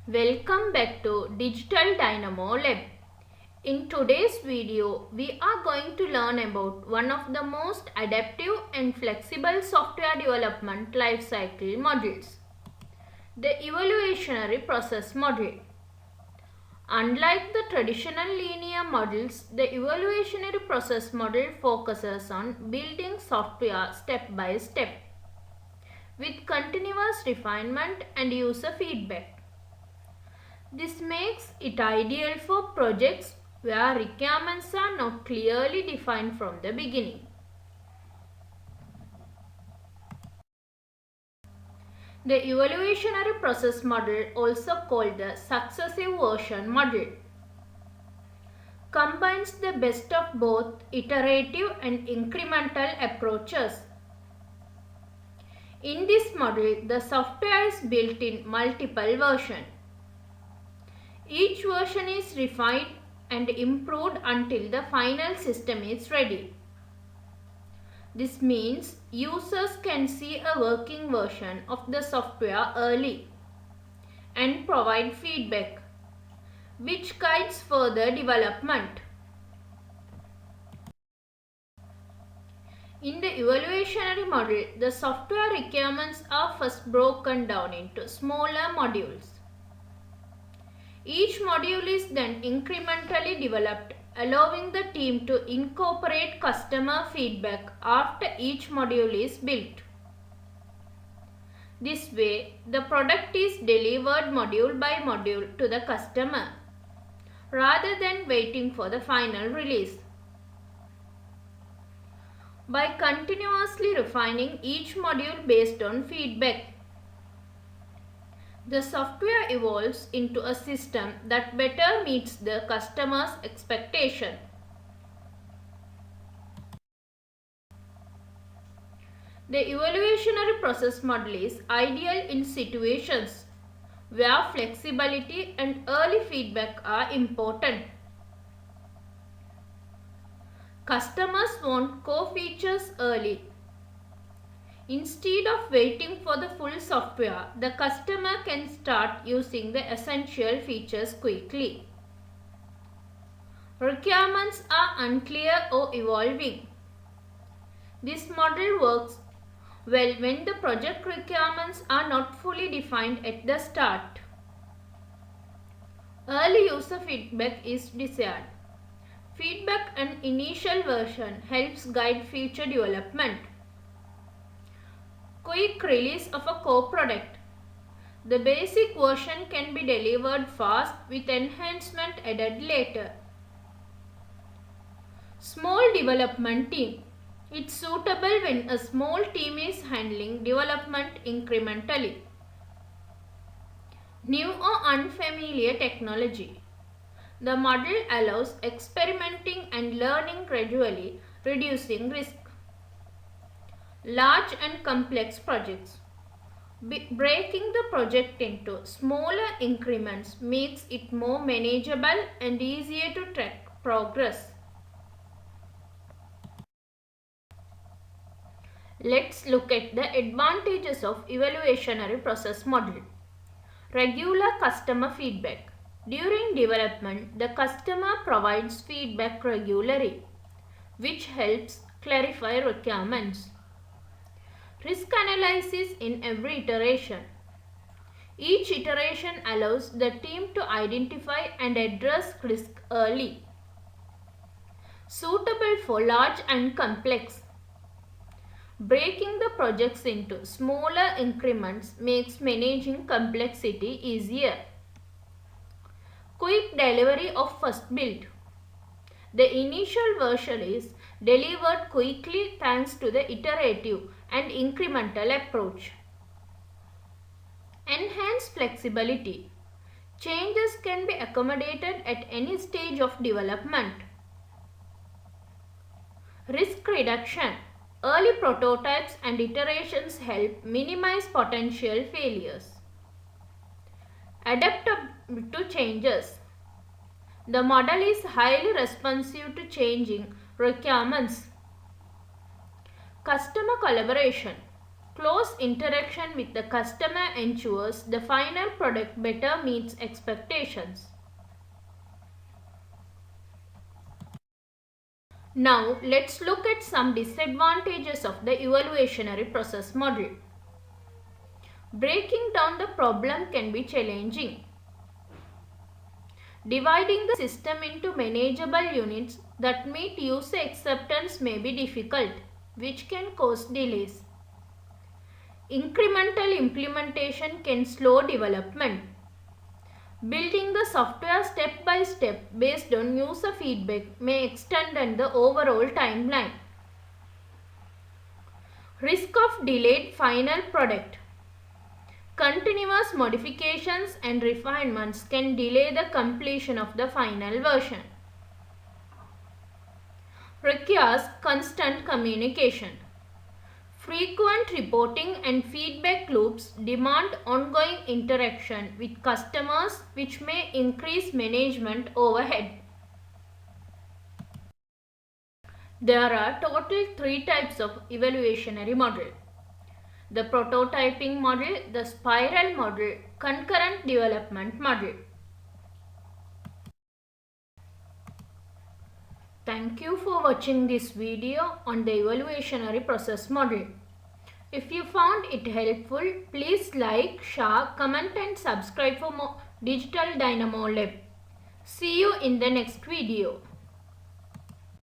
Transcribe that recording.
Welcome back to Digital Dynamo Lab. In today's video, we are going to learn about one of the most adaptive and flexible software development lifecycle models, the Evolutionary Process Model. Unlike the traditional linear models, the Evolutionary Process Model focuses on building software step by step with continuous refinement and user feedback. This makes it ideal for projects where requirements are not clearly defined from the beginning. The Evolutionary Process Model, also called the Successive Version Model, combines the best of both iterative and incremental approaches. In this model, the software is built in multiple versions. Each version is refined and improved until the final system is ready. This means users can see a working version of the software early and provide feedback, which guides further development. In the evolutionary model, the software requirements are first broken down into smaller modules. Each module is then incrementally developed, allowing the team to incorporate customer feedback after each module is built. This way, the product is delivered module by module to the customer, rather than waiting for the final release. By continuously refining each module based on feedback, the software evolves into a system that better meets the customer's expectation. The evolutionary process model is ideal in situations where flexibility and early feedback are important. Customers want core features early. Instead of waiting for the full software, the customer can start using the essential features quickly. Requirements are unclear or evolving. This model works well when the project requirements are not fully defined at the start. Early user feedback is desired. Feedback and initial version helps guide future development. Quick release of a core product. The basic version can be delivered fast with enhancement added later. Small development team. It's suitable when a small team is handling development incrementally. New or unfamiliar technology. The model allows experimenting and learning gradually, reducing risk. Large and complex projects. Breaking the project into smaller increments makes it more manageable and easier to track progress. Let's look at the advantages of evolutionary process model. Regular customer feedback. During development, the customer provides feedback regularly, which helps clarify requirements. Risk analysis in every iteration. Each iteration allows the team to identify and address risk early. Suitable for large and complex. Breaking the projects into smaller increments makes managing complexity easier. Quick delivery of first build. The initial version is delivered quickly thanks to the iterative and incremental approach. Enhanced flexibility. Changes can be accommodated at any stage of development. Risk reduction. Early prototypes and iterations help minimize potential failures. Adapt to changes. The model is highly responsive to changing requirements. Customer collaboration. Close interaction with the customer ensures the final product better meets expectations. Now let's look at some disadvantages of the evolutionary process model. Breaking down the problem can be challenging. Dividing the system into manageable units that meet user acceptance may be difficult, which can cause delays. Incremental implementation can slow development. Building the software step by step based on user feedback may extend the overall timeline. Risk of delayed final product. Continuous modifications and refinements can delay the completion of the final version. Requires constant communication. Frequent reporting and feedback loops demand ongoing interaction with customers, which may increase management overhead. There are total 3 types of evolutionary model: the prototyping model, the spiral model, concurrent development model. Thank you for watching this video on the evolutionary process model. If you found it helpful, please like, share, comment and subscribe for more Digital Dynamo Lab. See you in the next video.